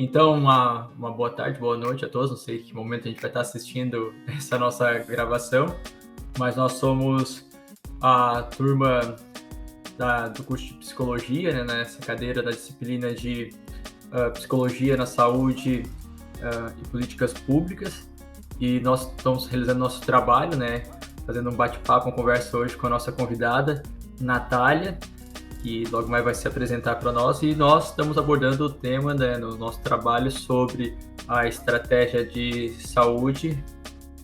Então, uma boa tarde, boa noite a todos. Não sei em que momento a gente vai estar assistindo essa nossa gravação, mas nós somos a turma do curso de Psicologia, né, nessa cadeira da disciplina de Psicologia na Saúde e Políticas Públicas. E nós estamos realizando nosso trabalho, né, fazendo um bate-papo, uma conversa hoje com a nossa convidada, Natália, que logo mais vai se apresentar para nós, e nós estamos abordando o tema, né, no nosso trabalho sobre a estratégia de saúde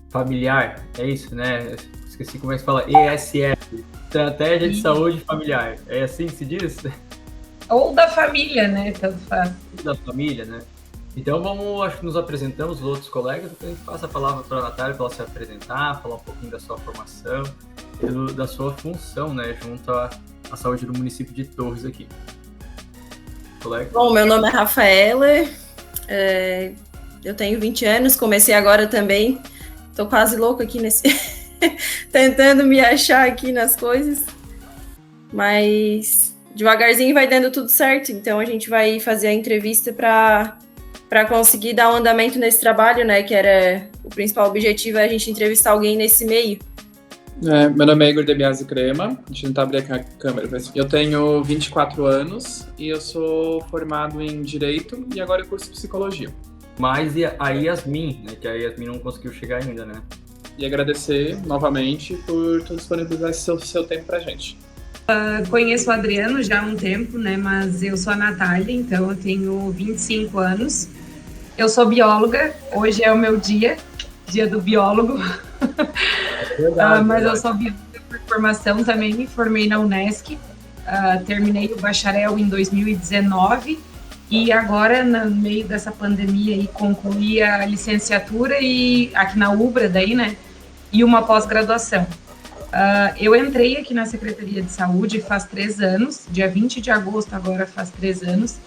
familiar. É isso, né? Esqueci como é que se fala. ESF, Estratégia de Saúde Familiar. É assim que se diz? Ou da família, né? Tanto faz. Da família, né? Então acho que nos apresentamos, os outros colegas, depois a gente passa a palavra para a Natália para ela se apresentar, falar um pouquinho da sua formação e da sua função, né, junto à saúde do município de Torres aqui. Colega? Bom, meu nome é Rafaela, eu tenho 20 anos, comecei agora também, tô quase louca aqui tentando me achar aqui nas coisas, mas devagarzinho vai dando tudo certo, então a gente vai fazer a entrevista para conseguir dar um andamento nesse trabalho, né, que era o principal objetivo, é a gente entrevistar alguém nesse meio. Meu nome é Igor Debiase Crema, deixa eu tentar abrir a câmera. Eu tenho 24 anos e eu sou formado em Direito e agora eu curso Psicologia. Mas e a Yasmin, né, que a Yasmin não conseguiu chegar ainda, né? E agradecer novamente por disponibilizar esse seu tempo pra gente. Conheço o Adriano já há um tempo, né, mas eu sou a Natália, então eu tenho 25 anos. Eu sou bióloga, hoje é o meu dia do biólogo. Mas eu sou bióloga por formação também, me formei na Unesc, terminei o bacharel em 2019 e agora, no meio dessa pandemia, aí, concluí a licenciatura e aqui na UBRA, daí, né, e uma pós-graduação. Eu entrei aqui na Secretaria de Saúde faz 3 anos, dia 20 de agosto agora faz 3 anos,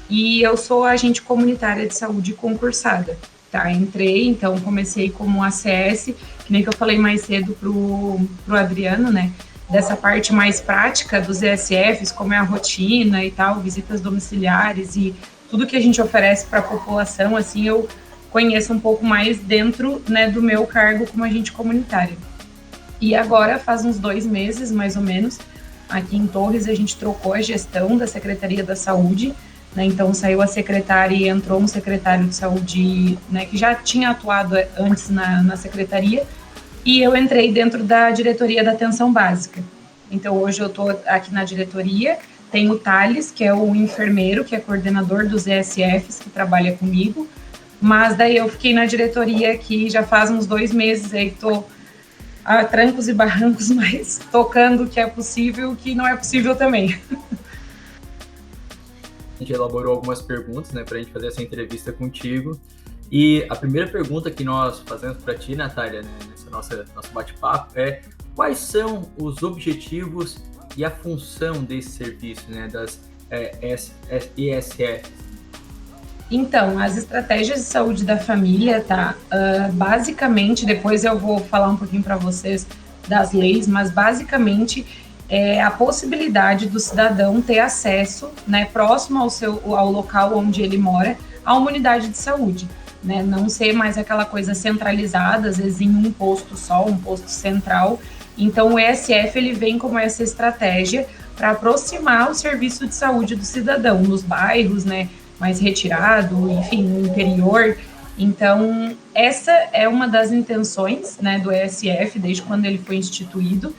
e eu sou agente comunitária de saúde concursada. Tá, entrei, então comecei como ACS, que nem que eu falei mais cedo pro Adriano, né, dessa parte mais prática dos ESFs, como é a rotina e tal, visitas domiciliares e tudo que a gente oferece para a população, assim, eu conheço um pouco mais dentro, né, do meu cargo como agente comunitária. E agora, faz uns 2 meses, mais ou menos, aqui em Torres, a gente trocou a gestão da Secretaria da Saúde, né, então saiu a secretária e entrou um secretário de saúde, né, que já tinha atuado antes na secretaria, e eu entrei dentro da diretoria da atenção básica. Então hoje eu estou aqui na diretoria, tem o Thales, que é o enfermeiro, que é coordenador dos ESFs, que trabalha comigo, mas daí eu fiquei na diretoria aqui já faz uns 2 meses, aí estou a trancos e barrancos, mas tocando o que é possível, o que não é possível também. A gente elaborou algumas perguntas, né, para a gente fazer essa entrevista contigo. E a primeira pergunta que nós fazemos para ti, Natália, né, nesse nosso bate-papo, é quais são os objetivos e a função desse serviço, né, das ESF? Então, as estratégias de saúde da família, tá? Basicamente, depois eu vou falar um pouquinho para vocês das leis, mas basicamente é a possibilidade do cidadão ter acesso, né, próximo ao local onde ele mora, a uma unidade de saúde, né, não ser mais aquela coisa centralizada, às vezes em um posto só, um posto central. Então o ESF ele vem como essa estratégia para aproximar o serviço de saúde do cidadão nos bairros, né, mais retirado, enfim, no interior. Então essa é uma das intenções, né, do ESF desde quando ele foi instituído.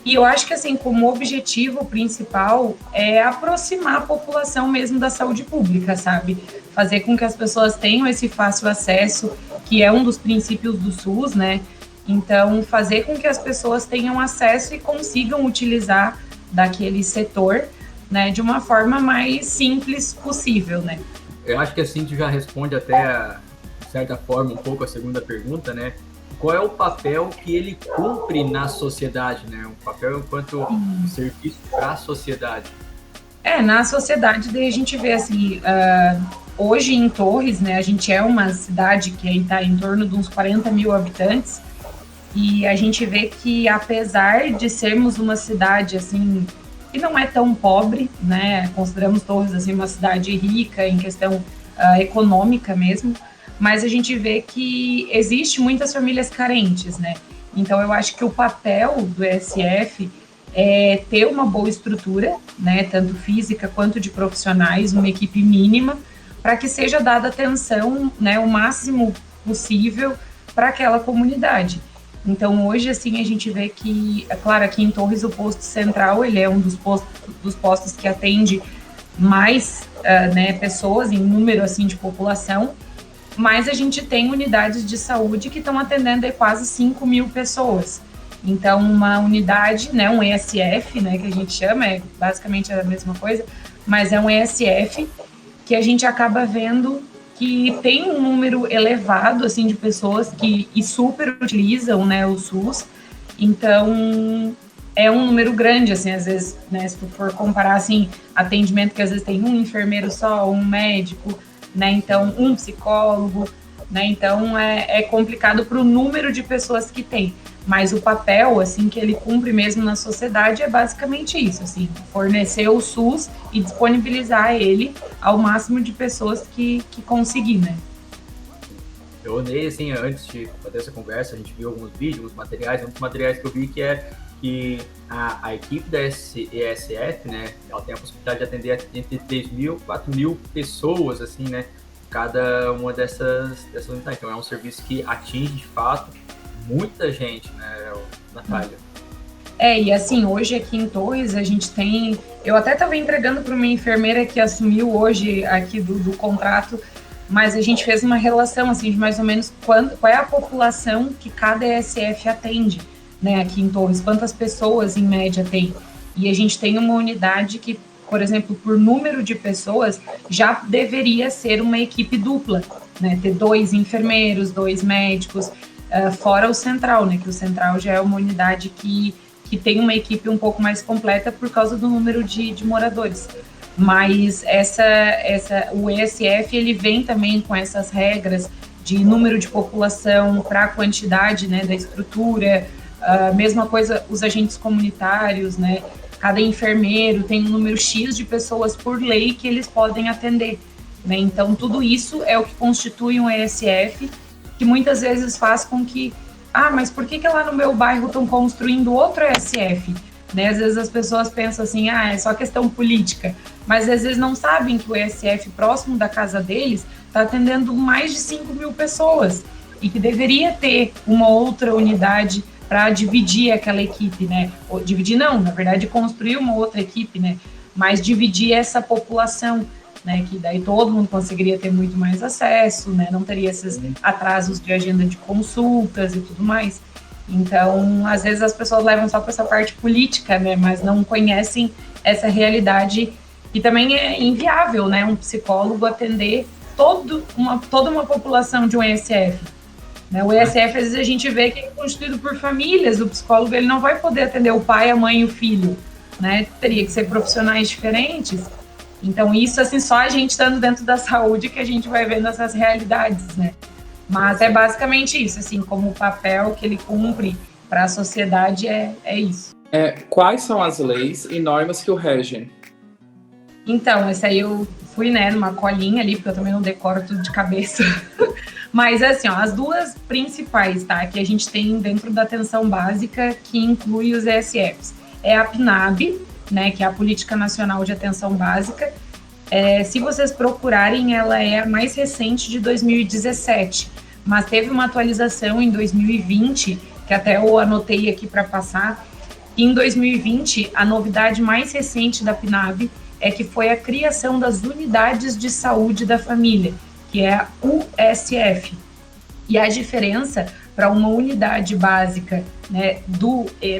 E eu acho que, assim, como objetivo principal é aproximar a população mesmo da saúde pública, sabe? Fazer com que as pessoas tenham esse fácil acesso, que é um dos princípios do SUS, né? Então, fazer com que as pessoas tenham acesso e consigam utilizar daquele setor, né, de uma forma mais simples possível, né? Eu acho que assim tu já responde até, de certa forma, um pouco a segunda pergunta, né? Qual é o papel que ele cumpre na sociedade, né? Um papel enquanto serviço para a sociedade. Na sociedade, daí a gente vê assim, hoje em Torres, né, a gente é uma cidade que está em torno de uns 40 mil habitantes, e a gente vê que, apesar de sermos uma cidade, assim, que não é tão pobre, né, consideramos Torres, assim, uma cidade rica em questão econômica mesmo, mas a gente vê que existe muitas famílias carentes, né? Então, eu acho que o papel do ESF é ter uma boa estrutura, né, tanto física quanto de profissionais, uma equipe mínima, para que seja dada atenção, né, o máximo possível para aquela comunidade. Então, hoje, assim, a gente vê que, é claro, aqui em Torres, o posto central, ele é um dos postos que atende mais né, pessoas em número, assim, de população, mas a gente tem unidades de saúde que estão atendendo quase 5 mil pessoas. Então, uma unidade, né, um ESF, né, que a gente chama, é basicamente a mesma coisa, mas é um ESF que a gente acaba vendo que tem um número elevado, assim, de pessoas que super utilizam, né, o SUS. Então, é um número grande, assim, às vezes, né, se tu for comparar, assim, atendimento que às vezes tem um enfermeiro só, um médico, né, então, um psicólogo, né, então é complicado para o número de pessoas que tem. Mas o papel, assim, que ele cumpre mesmo na sociedade é basicamente isso, assim, fornecer o SUS e disponibilizar ele ao máximo de pessoas que conseguir, né? Eu olhei, assim, antes de fazer essa conversa, a gente viu alguns vídeos, alguns materiais, um dos materiais que eu vi que é que a equipe da ESF, né, ela tem a possibilidade de atender entre 3.000 e 4.000 pessoas, assim, né, cada uma dessas unidades. Então, é um serviço que atinge, de fato, muita gente, né, Natália? E assim, hoje aqui em Torres a gente tem... Eu até estava entregando para uma enfermeira que assumiu hoje aqui do contrato, mas a gente fez uma relação, assim, de mais ou menos qual é a população que cada ESF atende, né, aqui em Torres, quantas pessoas em média tem. E a gente tem uma unidade que, por exemplo, por número de pessoas, já deveria ser uma equipe dupla, né, ter 2 enfermeiros, 2 médicos, fora o central, né, que o central já é uma unidade que tem uma equipe um pouco mais completa por causa do número de moradores. Mas o ESF, ele vem também com essas regras de número de população para a quantidade, né, da estrutura, mesma coisa os agentes comunitários, né, cada enfermeiro tem um número X de pessoas por lei que eles podem atender, né, então tudo isso é o que constitui um ESF, que muitas vezes faz com que, mas por que lá no meu bairro estão construindo outro ESF? Né? Às vezes as pessoas pensam assim, é só questão política, mas às vezes não sabem que o ESF próximo da casa deles está atendendo mais de 5 mil pessoas e que deveria ter uma outra unidade para dividir aquela equipe, né? Ou dividir não, na verdade construir uma outra equipe, né? Mas dividir essa população, né, que daí todo mundo conseguiria ter muito mais acesso, né, não teria esses atrasos de agenda de consultas e tudo mais. Então, às vezes as pessoas levam só para essa parte política, né, mas não conhecem essa realidade que também é inviável, né, um psicólogo atender toda uma população de um ESF. Né, o ESF, às vezes a gente vê que é constituído por famílias, o psicólogo ele não vai poder atender o pai, a mãe e o filho, né, teria que ser profissionais diferentes. Então, isso, assim, só a gente estando dentro da saúde que a gente vai vendo essas realidades, né? Mas é basicamente isso, assim, como o papel que ele cumpre para a sociedade é isso. Quais são as leis e normas que o regem? Então, essa aí eu fui, né, numa colinha ali, porque eu também não decoro tudo de cabeça. Mas, assim, as duas principais, tá, que a gente tem dentro da atenção básica, que inclui os ESFs, é a PNAB, né, que é a Política Nacional de Atenção Básica. Se vocês procurarem, ela é a mais recente de 2017, mas teve uma atualização em 2020, que até eu anotei aqui para passar. Em 2020, a novidade mais recente da PNAB é que foi a criação das Unidades de Saúde da Família, que é a USF. E a diferença para uma unidade básica, né,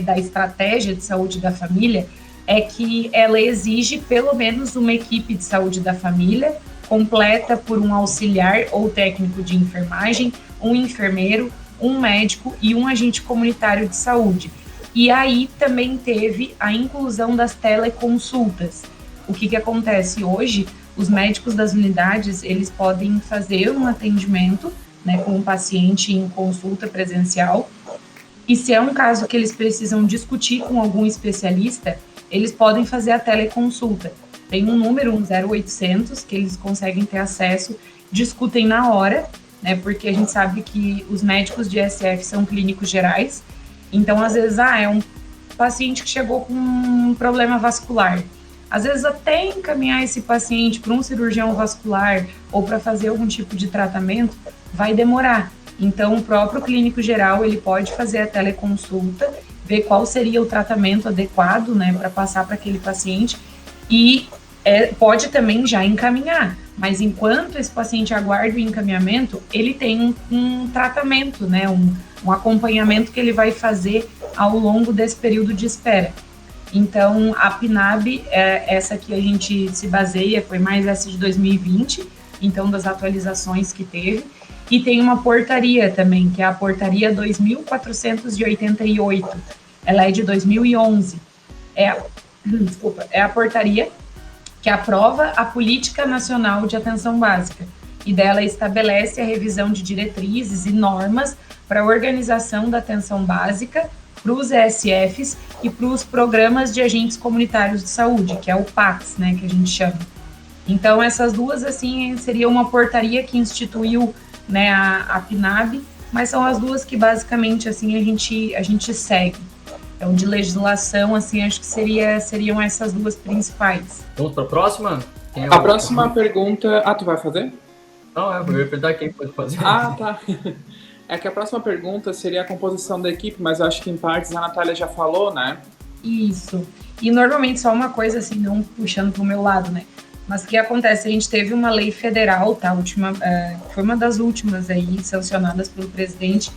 da Estratégia de Saúde da Família é que ela exige pelo menos uma equipe de saúde da família, completa por um auxiliar ou técnico de enfermagem, um enfermeiro, um médico e um agente comunitário de saúde. E aí também teve a inclusão das teleconsultas. O que acontece hoje? Os médicos das unidades, eles podem fazer um atendimento, né, com o paciente em consulta presencial, e se é um caso que eles precisam discutir com algum especialista, eles podem fazer a teleconsulta. tem um número, um 0800, que eles conseguem ter acesso, discutem na hora, né, porque a gente sabe que os médicos de SF são clínicos gerais, então às vezes é um paciente que chegou com um problema vascular. Às vezes até encaminhar esse paciente para um cirurgião vascular ou para fazer algum tipo de tratamento vai demorar. Então o próprio clínico geral ele pode fazer a teleconsulta, ver qual seria o tratamento adequado, né, para passar para aquele paciente e pode também já encaminhar. Mas enquanto esse paciente aguarda o encaminhamento, ele tem um tratamento, né, um acompanhamento que ele vai fazer ao longo desse período de espera. Então, a PNAB, essa que a gente se baseia, foi mais essa de 2020, então das atualizações que teve, e tem uma portaria também, que é a portaria 2488, ela é de 2011, é a portaria que aprova a Política Nacional de Atenção Básica, e dela estabelece a revisão de diretrizes e normas para a organização da atenção básica, para os ESFs e para os programas de agentes comunitários de saúde, que é o PACS, né, que a gente chama. Então, essas duas, assim, seria uma portaria que instituiu, né, a PNAB, mas são as duas que, basicamente, assim, a gente segue. Então, de legislação, assim, acho que seriam essas duas principais. Vamos para a próxima? A próxima pergunta... tu vai fazer? Não, eu ia perguntar quem pode fazer. Tá. É que a próxima pergunta seria a composição da equipe, mas eu acho que em partes a Natália já falou, né? Isso. E normalmente só uma coisa, assim, não puxando pro meu lado, né? Mas o que acontece? A gente teve uma lei federal, tá? Foi uma das últimas aí, sancionadas pelo presidente,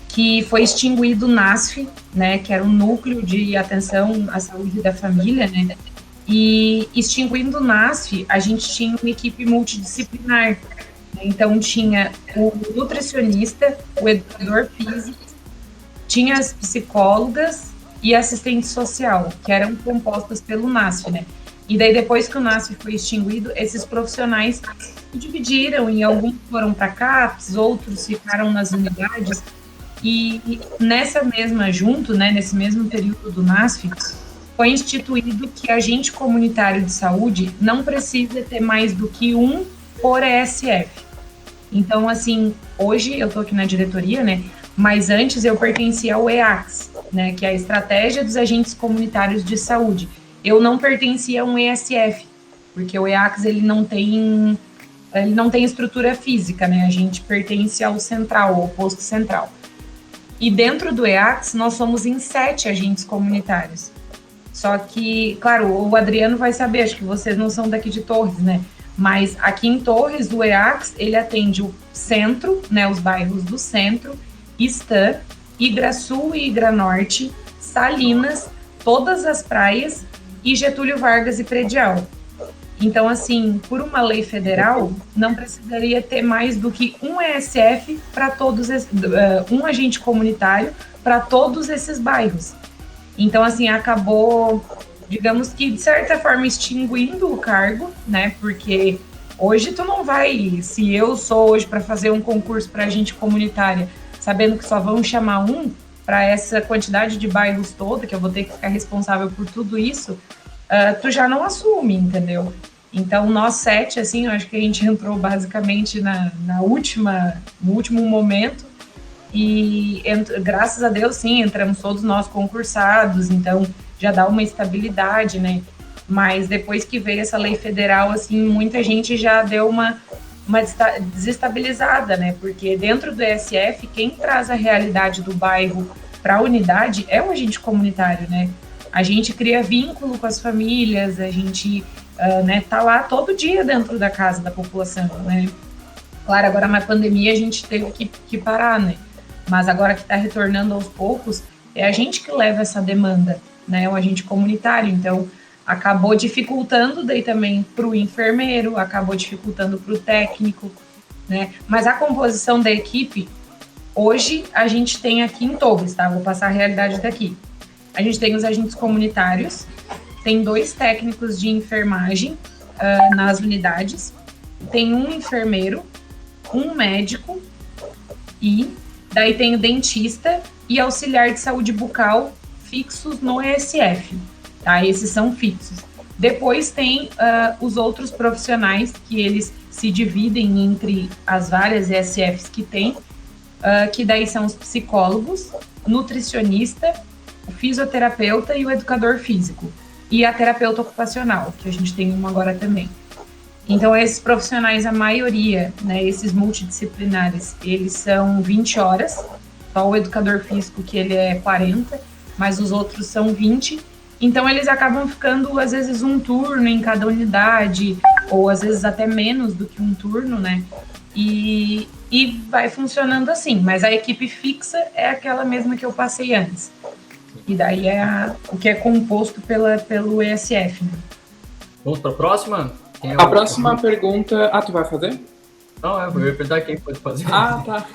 que foi extinguido o NASF, né? Que era um núcleo de atenção à saúde da família, né? E extinguindo o NASF, a gente tinha uma equipe multidisciplinar. Então, tinha o nutricionista, o educador físico, tinha as psicólogas e assistente social, que eram compostas pelo NASF, né? E daí, depois que o NASF foi extinguido, esses profissionais se dividiram e alguns foram para CAPS, outros ficaram nas unidades. E nessa mesma, nesse mesmo período do NASF, foi instituído que agente comunitário de saúde não precisa ter mais do que um por ESF. Então, assim, hoje eu tô aqui na diretoria, né, mas antes eu pertencia ao EACS, né, que é a Estratégia dos Agentes Comunitários de Saúde. Eu não pertencia a um ESF, porque o EACS, ele não tem estrutura física, né, a gente pertence ao central, ao posto central. E dentro do EACS, nós somos em 7 agentes comunitários. Só que, claro, o Adriano vai saber, acho que vocês não são daqui de Torres, né? Mas aqui em Torres, o EACS, ele atende o centro, né, os bairros do centro, Istã, Igrasul e Igranorte, Salinas, todas as praias e Getúlio Vargas e Predial. Então, assim, por uma lei federal, não precisaria ter mais do que um ESF para todos, um agente comunitário para todos esses bairros. Então, assim, acabou, digamos que, de certa forma, extinguindo o cargo, né? Porque hoje tu não vai, se eu sou hoje para fazer um concurso para agente comunitária, sabendo que só vão chamar um para essa quantidade de bairros toda, que eu vou ter que ficar responsável por tudo isso, tu já não assume, entendeu? Então, nós 7, assim, eu acho que a gente entrou basicamente no último momento e, graças a Deus, sim, entramos todos nós concursados, então já dá uma estabilidade, né? Mas depois que veio essa lei federal, assim, muita gente já deu uma desestabilizada, né? Porque dentro do ESF, quem traz a realidade do bairro para a unidade é o agente comunitário, né? A gente cria vínculo com as famílias, a gente tá lá todo dia dentro da casa da população, né? Claro, agora na pandemia a gente teve que parar, né? Mas agora que está retornando aos poucos, é a gente que leva essa demanda, né? O agente comunitário, então acabou dificultando daí também para o enfermeiro, acabou dificultando para o técnico, né? Mas a composição da equipe, hoje a gente tem aqui em Torres, tá? Vou passar a realidade daqui. A gente tem os agentes comunitários, tem 2 técnicos de enfermagem nas unidades, tem um enfermeiro, um médico e daí tem o dentista e auxiliar de saúde bucal fixos no ESF, tá? Esses são fixos. Depois tem os outros profissionais, que eles se dividem entre as várias ESFs que tem, que daí são os psicólogos, nutricionista, o fisioterapeuta e o educador físico. E a terapeuta ocupacional, que a gente tem uma agora também. Então, esses profissionais, a maioria, né, esses multidisciplinares, eles são 20 horas, só o educador físico, que ele é 40, mas os outros são 20. Então, eles acabam ficando, às vezes, um turno em cada unidade, ou às vezes até menos do que um turno, né? E vai funcionando assim, mas a equipe fixa é aquela mesma que eu passei antes. E daí é o que é composto pelo ESF. Né? Vamos para a próxima? A próxima pergunta... tu vai fazer? Não, eu ia perguntar quem pode fazer. Tá.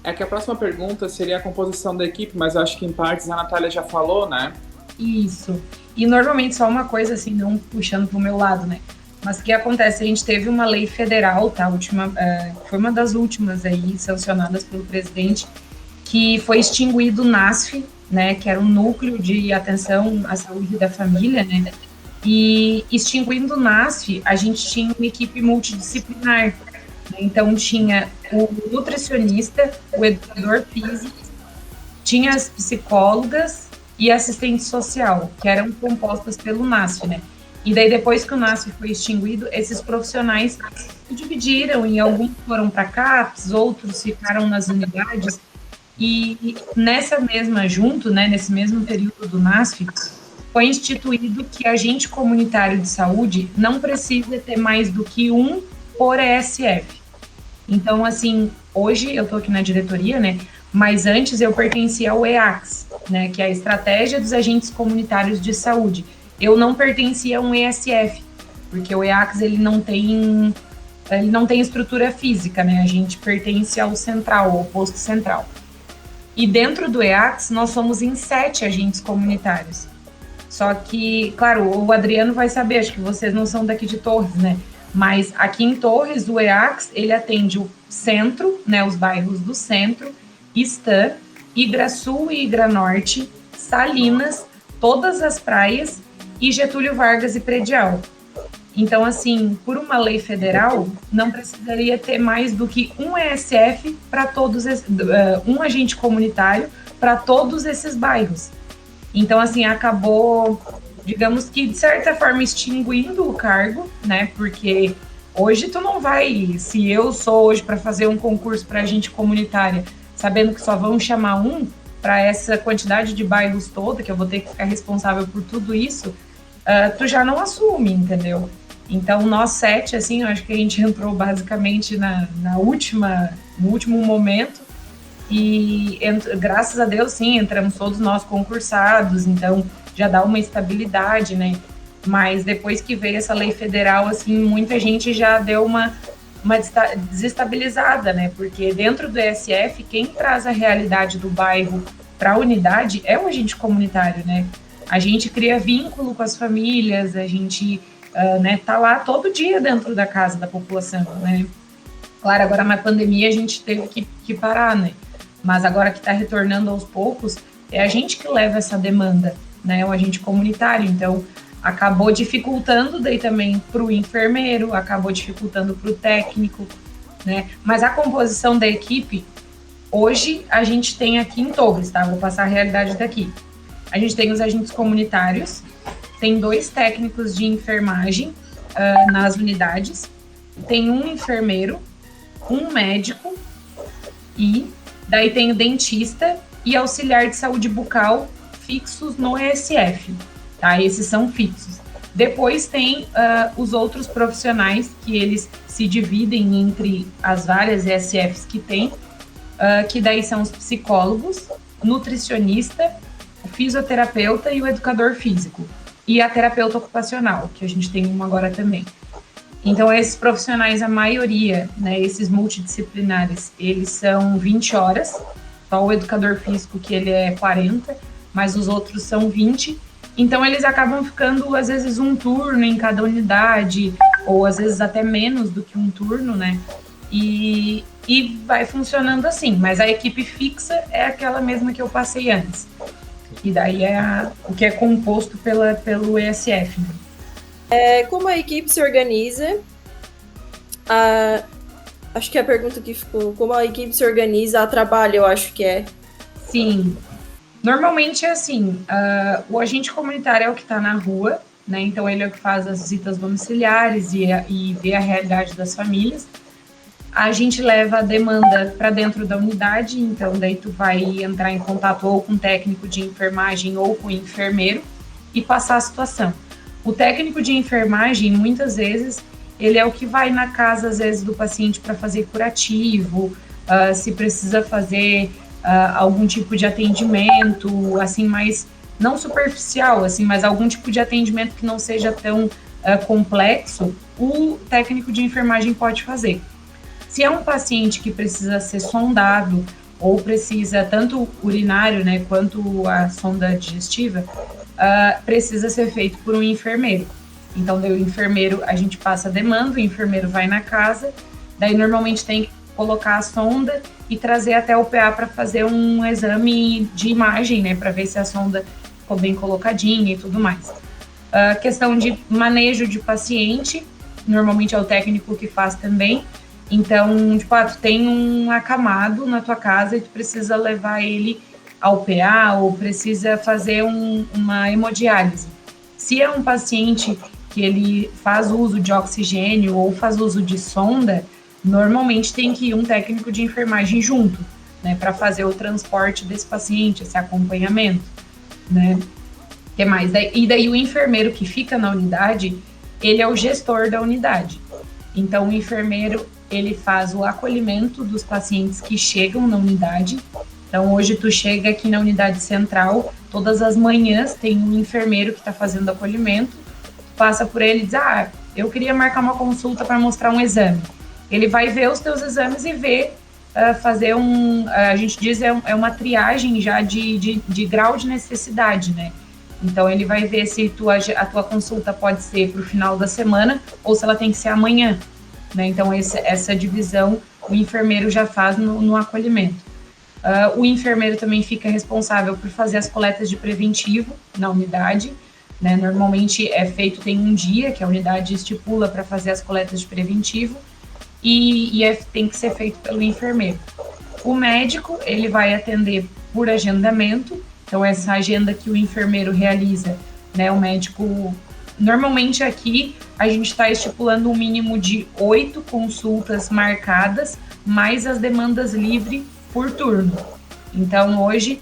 É que a próxima pergunta seria a composição da equipe, mas eu acho que em partes a Natália já falou, né? Isso. E normalmente só uma coisa assim, não puxando pro meu lado, né? Mas o que acontece? A gente teve uma lei federal, tá? Foi uma das últimas aí, sancionadas pelo presidente, que foi extinguido o NASF, né? Que era um núcleo de atenção à saúde da família, né? E extinguindo o NASF, a gente tinha uma equipe multidisciplinar. Né? Então, tinha o nutricionista, o educador físico, tinha as psicólogas e assistente social, que eram compostas pelo NASF, né? E daí, depois que o NASF foi extinguido, esses profissionais se dividiram e alguns foram para CAPS, outros ficaram nas unidades. E nessa mesma junto, né, nesse mesmo período do NASF, foi instituído que agente comunitário de saúde não precisa ter mais do que um por ESF. Então, assim, hoje eu estou aqui na diretoria, né? Mas antes eu pertencia ao EACS, né? Que é a Estratégia dos Agentes Comunitários de Saúde. Eu não pertencia a um ESF, porque o EACS ele não tem estrutura física, né? A gente pertence ao central, ao posto central. E dentro do EACS nós somos em 7 agentes comunitários. Só que, claro, o Adriano vai saber, acho que vocês não são daqui de Torres, né? Mas aqui em Torres, o EACS, ele atende o centro, né? Os bairros do centro, Istã, Igrasul e Igranorte, Salinas, todas as praias e Getúlio Vargas e Predial. Então, assim, por uma lei federal, não precisaria ter mais do que um ESF para todos, um agente comunitário para todos esses bairros. Então, assim, acabou, digamos que, de certa forma, extinguindo o cargo, né? Porque hoje tu não vai, se eu sou hoje para fazer um concurso para agente comunitária, sabendo que só vão chamar um para essa quantidade de bairros toda, que eu vou ter que ficar responsável por tudo isso, tu já não assume, entendeu? Então, nós 7, assim, eu acho que a gente entrou basicamente no último momento, e graças a Deus, sim, entramos todos nós concursados, então já dá uma estabilidade, né? Mas depois que veio essa lei federal, assim, muita gente já deu uma desestabilizada, né? Porque dentro do ESF, quem traz a realidade do bairro para a unidade é o agente comunitário, né? A gente cria vínculo com as famílias, a gente né, tá lá todo dia dentro da casa da população, né? Claro, agora na pandemia a gente teve que parar, né? Mas agora que está retornando aos poucos, é a gente que leva essa demanda, né? O agente comunitário. Então, acabou dificultando daí também para o enfermeiro, acabou dificultando para o técnico, né? Mas a composição da equipe, hoje a gente tem aqui em Torres, tá? Vou passar a realidade daqui. A gente tem os agentes comunitários, tem 2 técnicos de enfermagem nas unidades, tem um enfermeiro, um médico e daí tem o dentista e auxiliar de saúde bucal fixos no ESF, tá? Esses são fixos. Depois tem os outros profissionais que eles se dividem entre as várias ESFs que tem, que daí são os psicólogos, nutricionista, o fisioterapeuta e o educador físico. E a terapeuta ocupacional, que a gente tem uma agora também. Então, esses profissionais, a maioria, né, esses multidisciplinares, eles são 20 horas, só o educador físico, que ele é 40, mas os outros são 20. Então, eles acabam ficando, às vezes, um turno em cada unidade, ou às vezes até menos do que um turno, né? E vai funcionando assim, mas a equipe fixa é aquela mesma que eu passei antes. E daí é o que é composto pelo ESF. Né? Como a equipe se organiza? Acho que a pergunta que ficou, como a equipe se organiza a trabalho, eu acho que é. Sim. Normalmente é assim, o agente comunitário é o que está na rua, né? Então ele é o que faz as visitas domiciliares e vê a realidade das famílias. A gente leva a demanda para dentro da unidade, então daí tu vai entrar em contato ou com o técnico de enfermagem ou com o enfermeiro e passar a situação. O técnico de enfermagem, muitas vezes, ele é o que vai na casa, às vezes, do paciente para fazer curativo, se precisa fazer algum tipo de atendimento, assim, mais, não superficial, assim, mas algum tipo de atendimento que não seja tão complexo, o técnico de enfermagem pode fazer. Se é um paciente que precisa ser sondado ou precisa tanto urinário, né, quanto a sonda digestiva, precisa ser feito por um enfermeiro. Então, daí o enfermeiro, a gente passa a demanda, o enfermeiro vai na casa, daí normalmente tem que colocar a sonda e trazer até o PA para fazer um exame de imagem, né, para ver se a sonda ficou bem colocadinha e tudo mais. Questão de manejo de paciente, normalmente é o técnico que faz também. Então, tipo, tu tem um acamado na tua casa e tu precisa levar ele ao PA ou precisa fazer uma hemodiálise. Se é um paciente que ele faz uso de oxigênio ou faz uso de sonda, normalmente tem que ir um técnico de enfermagem junto, né, para fazer o transporte desse paciente, esse acompanhamento, né? O que mais? E daí o enfermeiro que fica na unidade, ele é o gestor da unidade. Então, o enfermeiro, ele faz o acolhimento dos pacientes que chegam na unidade. Então, hoje tu chega aqui na unidade central, todas as manhãs tem um enfermeiro que está fazendo acolhimento, passa por ele e diz, eu queria marcar uma consulta para mostrar um exame. Ele vai ver os teus exames e ver, fazer a gente diz, é uma triagem já de grau de necessidade, né? Então, ele vai ver se a tua consulta pode ser para o final da semana ou se ela tem que ser amanhã, né? Então, essa divisão o enfermeiro já faz no acolhimento. O enfermeiro também fica responsável por fazer as coletas de preventivo na unidade, né? Normalmente é feito, tem um dia que a unidade estipula para fazer as coletas de preventivo e tem que ser feito pelo enfermeiro. O médico, ele vai atender por agendamento, então essa agenda que o enfermeiro realiza, né? O médico, normalmente aqui a gente está estipulando um mínimo de 8 consultas marcadas, mais as demandas livres por turno. Então hoje,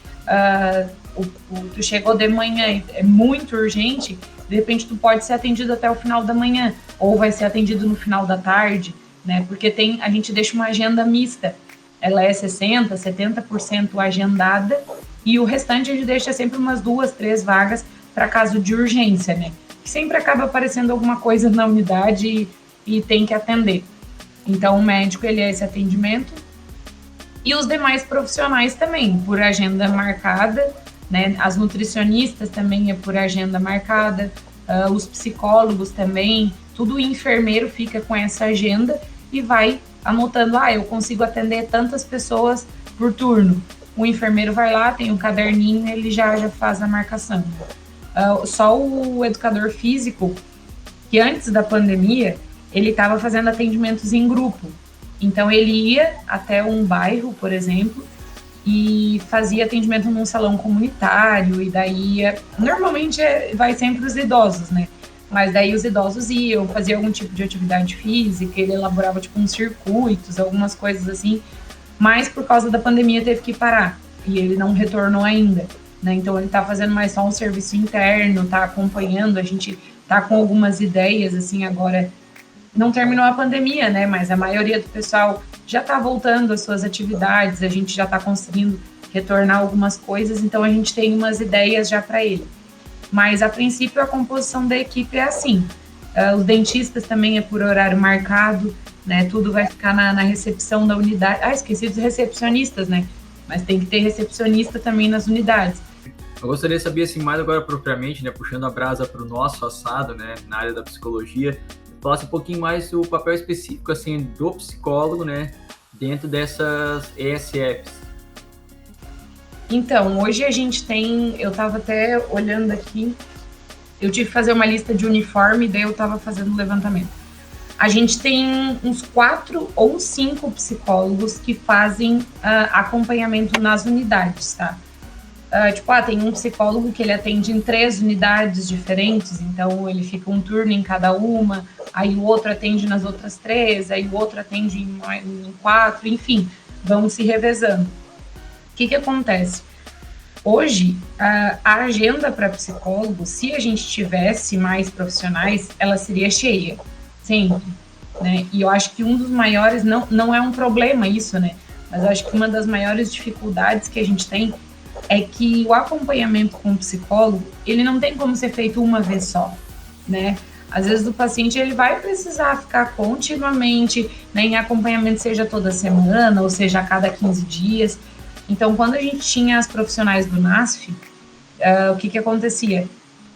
tu chegou de manhã, é muito urgente, de repente tu pode ser atendido até o final da manhã, ou vai ser atendido no final da tarde, né? Porque a gente deixa uma agenda mista, ela é 60%, 70% agendada, e o restante a gente deixa sempre umas 2, 3 vagas para caso de urgência, né? Que sempre acaba aparecendo alguma coisa na unidade e tem que atender. Então o médico, ele é esse atendimento, e os demais profissionais também, por agenda marcada, né? As nutricionistas também é por agenda marcada, os psicólogos também, tudo o enfermeiro fica com essa agenda e vai anotando, eu consigo atender tantas pessoas por turno. O enfermeiro vai lá, tem um caderninho, ele já faz a marcação. Só o educador físico, que antes da pandemia, ele estava fazendo atendimentos em grupo. Então, ele ia até um bairro, por exemplo, e fazia atendimento num salão comunitário, e daí, normalmente, vai sempre os idosos, né? Mas daí os idosos iam, faziam algum tipo de atividade física, ele elaborava, tipo, uns circuitos, algumas coisas assim, mas por causa da pandemia teve que parar, e ele não retornou ainda, né? Então, ele tá fazendo mais só um serviço interno, tá acompanhando, a gente tá com algumas ideias, assim, agora não terminou a pandemia, né? Mas a maioria do pessoal já tá voltando às suas atividades, a gente já tá conseguindo retornar algumas coisas, então a gente tem umas ideias já para ele. Mas, a princípio, a composição da equipe é assim. Os dentistas também é por horário marcado, né? Tudo vai ficar na recepção da unidade. Esqueci dos recepcionistas, né? Mas tem que ter recepcionista também nas unidades. Eu gostaria de saber, assim, mais agora propriamente, né? Puxando a brasa para o nosso assado, né? Na área da psicologia, falasse um pouquinho mais do papel específico, assim, do psicólogo, né? Dentro dessas ESFs. Então, hoje a gente tem, eu estava até olhando aqui, eu tive que fazer uma lista de uniforme, daí eu estava fazendo o levantamento. A gente tem uns 4 ou 5 psicólogos que fazem acompanhamento nas unidades, tá? Tem um psicólogo que ele atende em 3 unidades diferentes, então ele fica um turno em cada uma, aí o outro atende nas outras 3, aí o outro atende em 4, enfim, vão se revezando. O que acontece? Hoje, a agenda para psicólogo, se a gente tivesse mais profissionais, ela seria cheia, sempre, né? E eu acho que um dos maiores, não é um problema isso, né? Mas eu acho que uma das maiores dificuldades que a gente tem é que o acompanhamento com o psicólogo, ele não tem como ser feito uma vez só, né? Às vezes o paciente ele vai precisar ficar continuamente, né, em acompanhamento, seja toda semana ou seja a cada 15 dias. Então, quando a gente tinha as profissionais do NASF, o que acontecia?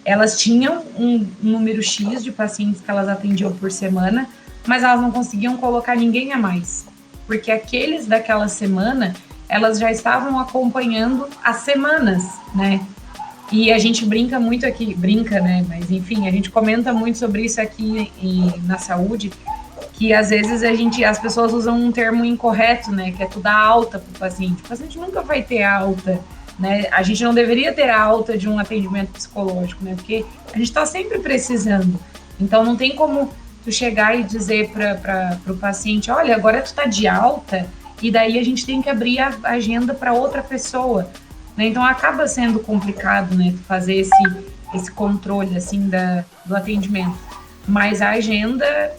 Elas tinham um número X de pacientes que elas atendiam por semana, mas elas não conseguiam colocar ninguém a mais, porque aqueles daquela semana, elas já estavam acompanhando as semanas, né? E a gente brinca muito aqui, né? Mas enfim, a gente comenta muito sobre isso aqui na saúde, que às vezes as pessoas usam um termo incorreto, né? Que é tu dar alta para o paciente. O paciente nunca vai ter alta, né? A gente não deveria ter alta de um atendimento psicológico, né? Porque a gente está sempre precisando. Então não tem como tu chegar e dizer para o paciente, olha, agora tu tá de alta, e daí a gente tem que abrir a agenda para outra pessoa, né? Então acaba sendo complicado, né? Tu fazer esse controle assim do atendimento. Mas a agenda,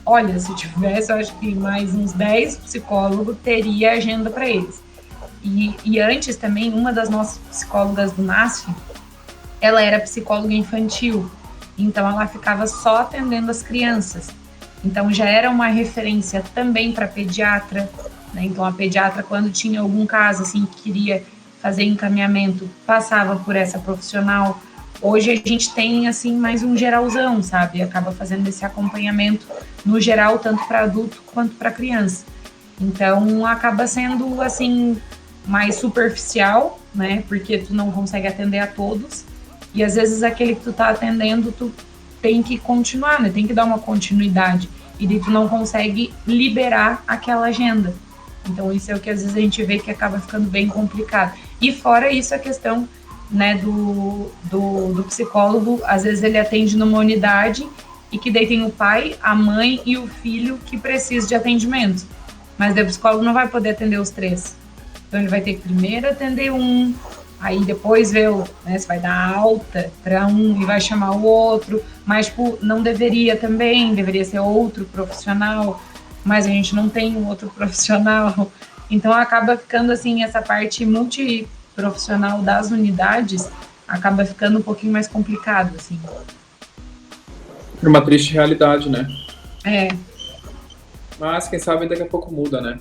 olha, se tivesse, eu acho que mais uns 10 psicólogos teria agenda para eles. E antes também, uma das nossas psicólogas do NASF, ela era psicóloga infantil, então ela ficava só atendendo as crianças. Então já era uma referência também para pediatra, né? Então a pediatra, quando tinha algum caso assim que queria fazer encaminhamento, passava por essa profissional. Hoje a gente tem assim mais um geralzão, sabe? Acaba fazendo esse acompanhamento no geral, tanto para adulto quanto para criança. Então acaba sendo assim mais superficial, né? Porque tu não consegue atender a todos. E às vezes aquele que tu tá atendendo, tu tem que continuar, né? Tem que dar uma continuidade. E daí tu não consegue liberar aquela agenda. Então isso é o que às vezes a gente vê que acaba ficando bem complicado. E fora isso, a questão, né, do psicólogo, às vezes ele atende numa unidade e que daí tem o pai, a mãe e o filho que precisam de atendimento. Mas daí o psicólogo não vai poder atender os 3. Então ele vai ter que primeiro atender um, aí depois ver, né, se vai dar alta para um e vai chamar o outro, mas tipo, não deveria também, deveria ser outro profissional, mas a gente não tem um outro profissional. Então acaba ficando assim, essa parte multiprofissional das unidades acaba ficando um pouquinho mais complicado, assim. É uma triste realidade, né? É. Mas quem sabe daqui a pouco muda, né?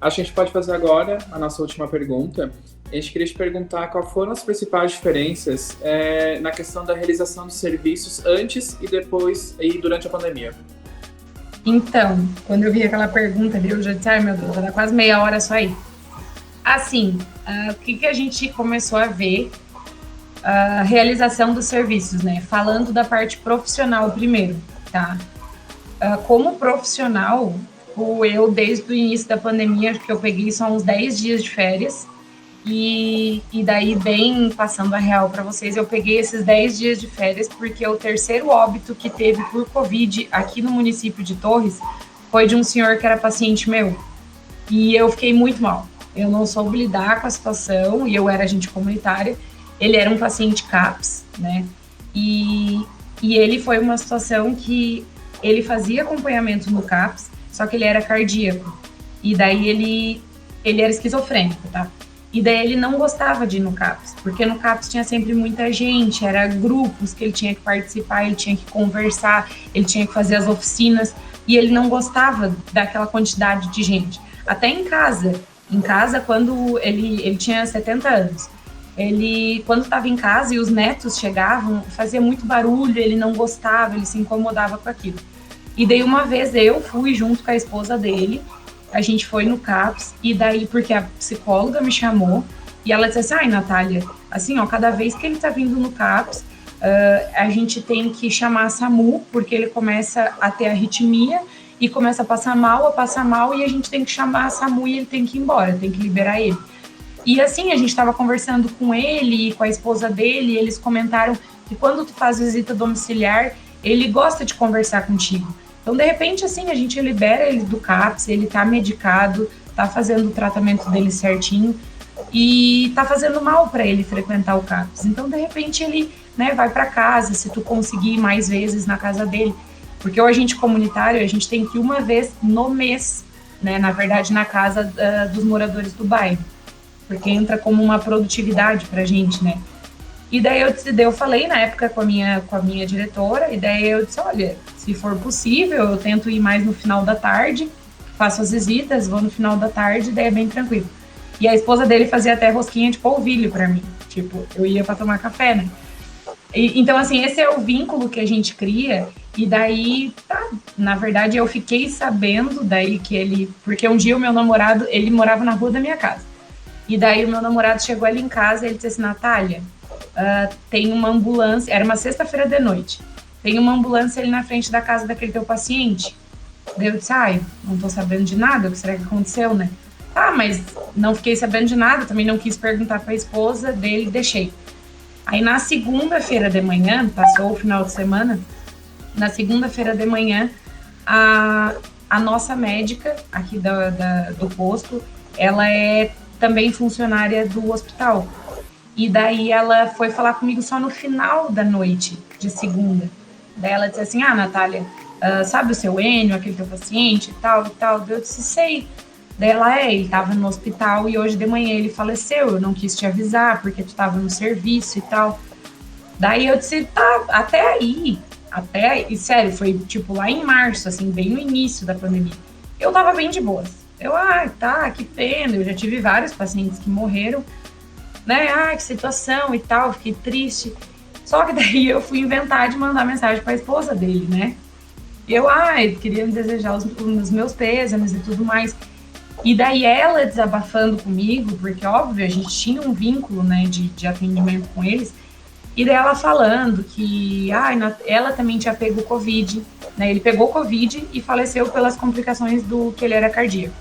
Acho que a gente pode fazer agora a nossa última pergunta. A gente queria te perguntar quais foram as principais diferenças na questão da realização de serviços antes e depois e durante a pandemia. Então, quando eu vi aquela pergunta ali, eu já disse, ai meu Deus, vai dar quase meia hora só aí. Assim, o que a gente começou a ver? A realização dos serviços, né? Falando da parte profissional primeiro, tá? Como profissional, eu desde o início da pandemia, que eu peguei só uns 10 dias de férias, e daí bem passando a real para vocês, eu peguei esses 10 dias de férias porque o terceiro óbito que teve por Covid aqui no município de Torres foi de um senhor que era paciente meu, e eu fiquei muito mal. Eu não soube lidar com a situação, e eu era agente comunitária, ele era um paciente CAPS, né, e ele foi uma situação que ele fazia acompanhamento no CAPS, só que ele era cardíaco, e daí ele era esquizofrênico, tá? E daí ele não gostava de ir no CAPS, porque no CAPS tinha sempre muita gente, era grupos que ele tinha que participar, ele tinha que conversar, ele tinha que fazer as oficinas, e ele não gostava daquela quantidade de gente. Até em casa, quando ele tinha 70 anos, quando estava em casa e os netos chegavam, fazia muito barulho, ele não gostava, ele se incomodava com aquilo. E daí uma vez eu fui junto com a esposa dele, a gente foi no CAPS, e daí porque a psicóloga me chamou, e ela disse assim, ai Natália, assim ó, cada vez que ele tá vindo no CAPS, a gente tem que chamar a SAMU, porque ele começa a ter arritmia e começa a passar mal, e a gente tem que chamar a SAMU e ele tem que ir embora, tem que liberar ele. E assim, a gente estava conversando com ele e com a esposa dele, e eles comentaram que quando tu faz visita domiciliar, ele gosta de conversar contigo. Então, de repente, assim, a gente libera ele do CAPS, ele tá medicado, tá fazendo o tratamento dele certinho, e tá fazendo mal para ele frequentar o CAPS. Então, de repente, ele, né, vai para casa, se tu conseguir ir mais vezes na casa dele. Porque o agente comunitário, a gente tem que ir uma vez no mês, né, na verdade, na casa dos moradores do bairro. Porque entra como uma produtividade pra gente, né. E daí eu falei na época com a minha diretora, e daí eu disse, olha, se for possível, eu tento ir mais no final da tarde, faço as visitas, vou no final da tarde, daí é bem tranquilo. E a esposa dele fazia até rosquinha de polvilho pra mim, tipo, eu ia pra tomar café, né. Então, assim, esse é o vínculo que a gente cria, e daí, tá, na verdade, eu fiquei sabendo daí que ele... Porque um dia o meu namorado, ele morava na rua da minha casa. E daí o meu namorado chegou ali em casa e ele disse assim, Natália, tem uma ambulância... Era uma sexta-feira de noite. Tem uma ambulância ali na frente da casa daquele teu paciente. Daí eu disse, não tô sabendo de nada, o que será que aconteceu, né? Mas não fiquei sabendo de nada, também não quis perguntar pra esposa dele, deixei. Aí na segunda-feira de manhã, passou o final de semana, na segunda-feira de manhã, a nossa médica aqui do posto, ela é também funcionária do hospital. E daí ela foi falar comigo só no final da noite de segunda. Daí ela disse assim, Natália, sabe o seu Enio, aquele teu paciente e tal e tal? Daí eu disse, sei. Daí ela, ele estava no hospital e hoje de manhã ele faleceu, eu não quis te avisar porque tu estava no serviço e tal. Daí eu disse, tá, até aí, sério, foi tipo lá em março, assim, bem no início da pandemia. Eu tava bem de boas. Eu, tá, que pena, eu já tive vários pacientes que morreram, né, que situação e tal, fiquei triste. Só que daí eu fui inventar de mandar mensagem pra esposa dele, né. Eu, queria me desejar os meus pêsames e tudo mais. E daí ela desabafando comigo, porque óbvio, a gente tinha um vínculo, né, de atendimento com eles, e daí ela falando que ela também tinha pego o Covid, né, ele pegou o Covid e faleceu pelas complicações do que ele era cardíaco.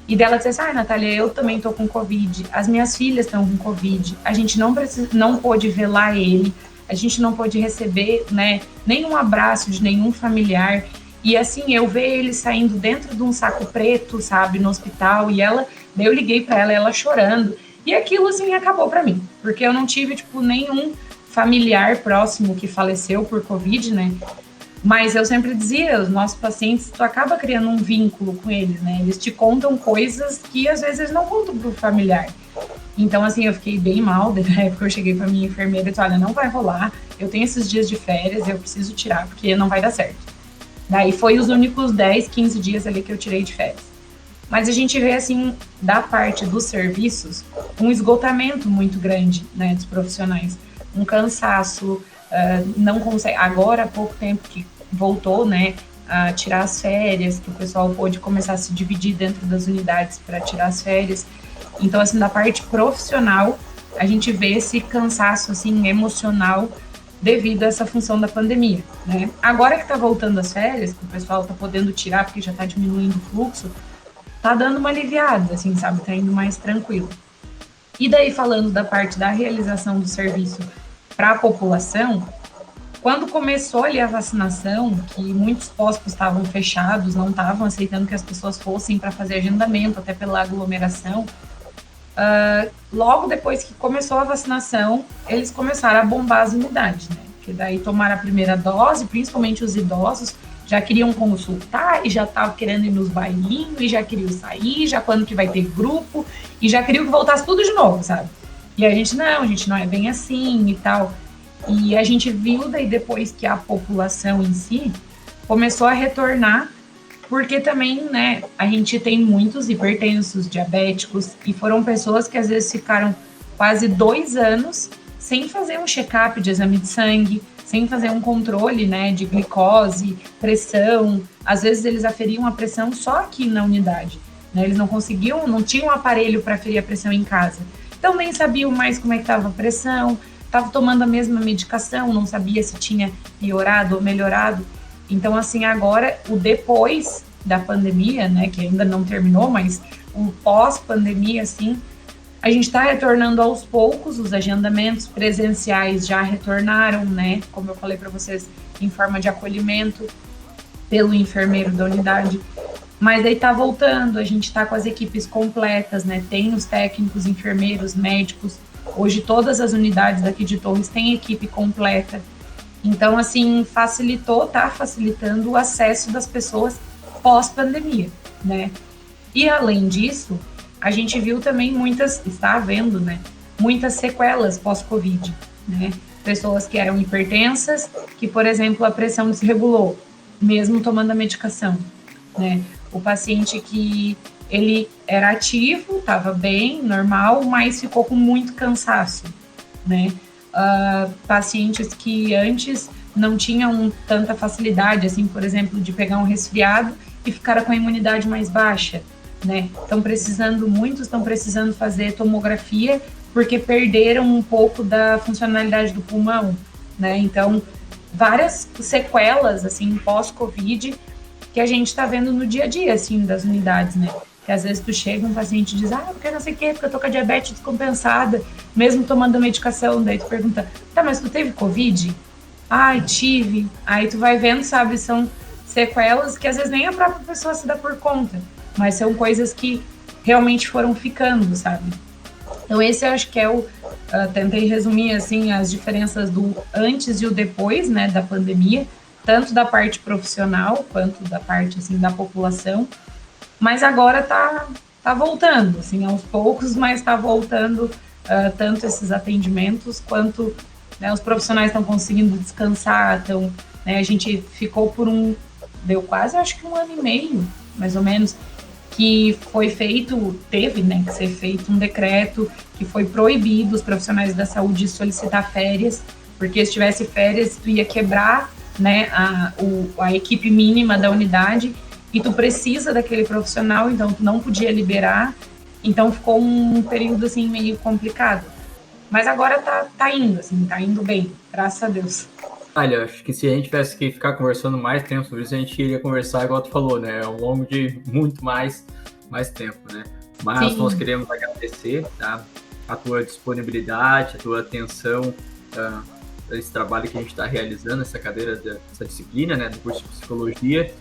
E daí ela disse assim, Natália, eu também tô com Covid, as minhas filhas estão com Covid, a gente não pôde velar ele, a gente não pôde receber, né, nenhum abraço de nenhum familiar. E assim, eu ver ele saindo dentro de um saco preto, sabe, no hospital, e daí eu liguei pra ela chorando, e aquilo assim acabou pra mim, porque eu não tive, tipo, nenhum familiar próximo que faleceu por Covid, né, mas eu sempre dizia, os nossos pacientes, tu acaba criando um vínculo com eles, né, eles te contam coisas que às vezes eles não contam pro familiar. Então, assim, eu fiquei bem mal, na época eu cheguei pra minha enfermeira e disse, olha, não vai rolar, eu tenho esses dias de férias, eu preciso tirar, porque não vai dar certo. Daí foi os únicos 10, 15 dias ali que eu tirei de férias. Mas a gente vê, assim, da parte dos serviços, um esgotamento muito grande, né, dos profissionais. Um cansaço, não consegue... Agora, há pouco tempo que voltou, né, a tirar as férias, que o pessoal pôde começar a se dividir dentro das unidades para tirar as férias. Então, assim, da parte profissional, a gente vê esse cansaço, assim, emocional, devido a essa função da pandemia, né? Agora que tá voltando as férias, que o pessoal tá podendo tirar porque já tá diminuindo o fluxo, tá dando uma aliviada, assim, sabe? Tá indo mais tranquilo. E daí, falando da parte da realização do serviço para a população, quando começou ali a vacinação, que muitos postos estavam fechados, não estavam aceitando que as pessoas fossem para fazer agendamento, até pela aglomeração, logo depois que começou a vacinação, eles começaram a bombar as unidades, né? Porque daí tomaram a primeira dose, principalmente os idosos, já queriam consultar e já estavam querendo ir nos bailinhos, e já queriam sair, já quando que vai ter grupo, e já queriam que voltasse tudo de novo, sabe? E a gente não é bem assim e tal. E a gente viu daí depois que a população em si começou a retornar, porque também, né, a gente tem muitos hipertensos, diabéticos, e foram pessoas que às vezes ficaram quase 2 anos sem fazer um check-up de exame de sangue, sem fazer um controle, né, de glicose, pressão. Às vezes eles aferiam a pressão só aqui na unidade, né, eles não tinham um aparelho para aferir a pressão em casa. Então nem sabiam mais como é que estava a pressão, estava tomando a mesma medicação, não sabia se tinha piorado ou melhorado. Então, assim, agora, o depois da pandemia, né, que ainda não terminou, mas o pós-pandemia, assim, a gente está retornando aos poucos, os agendamentos presenciais já retornaram, né, como eu falei para vocês, em forma de acolhimento pelo enfermeiro da unidade, mas aí tá voltando, a gente tá com as equipes completas, né, tem os técnicos, enfermeiros, médicos, hoje todas as unidades daqui de Torres têm equipe completa, então, assim, tá facilitando o acesso das pessoas pós-pandemia, né, e além disso, a gente viu também está havendo, né, muitas sequelas pós-Covid, né, pessoas que eram hipertensas, que, por exemplo, a pressão desregulou, mesmo tomando a medicação, né, o paciente que ele era ativo, estava bem, normal, mas ficou com muito cansaço, né, pacientes que antes não tinham tanta facilidade, assim, por exemplo, de pegar um resfriado e ficaram com a imunidade mais baixa, né? Muitos estão precisando fazer tomografia porque perderam um pouco da funcionalidade do pulmão, né? Então, várias sequelas, assim, pós-Covid que a gente está vendo no dia a dia, assim, das unidades, né? Que às vezes tu chega um paciente e diz, porque não sei o quê, porque eu tô com a diabetes descompensada, mesmo tomando a medicação, daí tu pergunta, tá, mas tu teve Covid? Ai, tive. Aí tu vai vendo, sabe, são sequelas que às vezes nem a própria pessoa se dá por conta, mas são coisas que realmente foram ficando, sabe? Então esse eu acho que é tentei resumir, assim, as diferenças do antes e o depois, né, da pandemia, tanto da parte profissional quanto da parte, assim, da população, mas agora tá voltando, assim, aos poucos, mas tá voltando tanto esses atendimentos quanto, né, os profissionais estão conseguindo descansar, né, a gente ficou deu quase, acho que 1 ano e meio, mais ou menos, que teve, né, que ser feito um decreto que foi proibido os profissionais da saúde solicitar férias, porque se tivesse férias, tu ia quebrar, né, a equipe mínima da unidade, e tu precisa daquele profissional, então tu não podia liberar, então ficou um período, assim, meio complicado. Mas agora tá indo, assim, tá indo bem, graças a Deus. Olha, acho que se a gente tivesse que ficar conversando mais tempo sobre isso, a gente iria conversar, igual tu falou, né, ao longo de muito mais tempo, né. Mas nós queremos agradecer, tá, a tua disponibilidade, a tua atenção, esse trabalho que a gente está realizando, essa cadeira, essa disciplina, né, do curso de psicologia,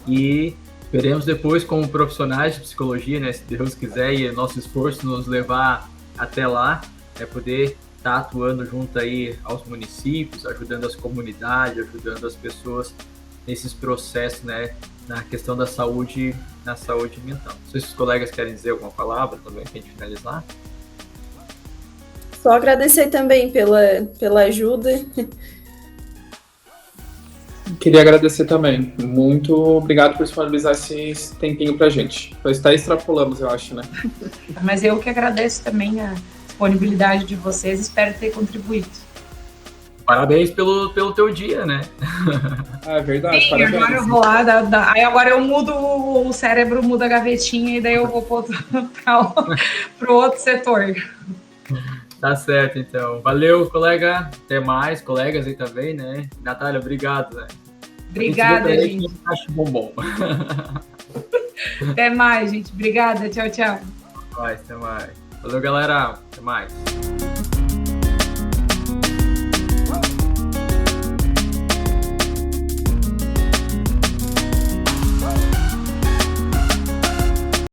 e esperemos depois, como profissionais de psicologia, né, se Deus quiser, e nosso esforço nos levar até lá, poder estar atuando junto aí aos municípios, ajudando as comunidades, ajudando as pessoas nesses processos, né, na questão da saúde, na saúde mental. Não sei se os colegas querem dizer alguma palavra também para a gente finalizar. Só agradecer também pela ajuda. Queria agradecer também. Muito obrigado por disponibilizar esse tempinho pra gente. Pois até extrapolamos, eu acho, né? Mas eu que agradeço também a disponibilidade de vocês, espero ter contribuído. Parabéns pelo teu dia, né? É verdade, sim, parabéns. Agora eu vou lá, aí agora eu mudo, o cérebro muda a gavetinha e daí eu vou pro outro setor. Tá certo, então. Valeu, colega. Até mais, colegas aí também, né? Natália, obrigado, né? Obrigada, gente. Acho bom. Até mais, gente. Obrigada. Tchau, tchau. Até mais. Valeu, galera. Até mais.